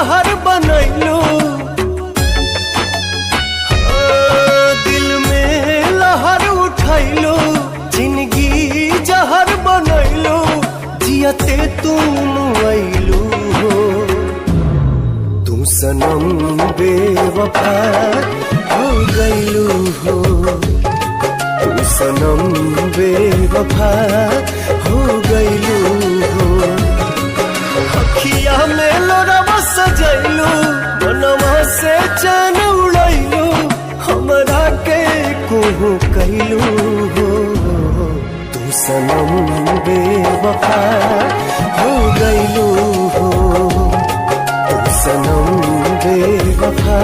जहर बनैलू, दिल में लहर उठैलू, जिंदगी जहर बनैलू, जियते तुम ऐलू हो। तू सनम बेवफा हो गईलू हो, तू सनम बेवफा हो गईलू हो। अखिया में लोरवा सजैलू, मनवा से चैन उड़ैलू, हमरा के कोहू कैलू हो। तू सनम बेवफा हो गईलू हो, तू सनम बेवफा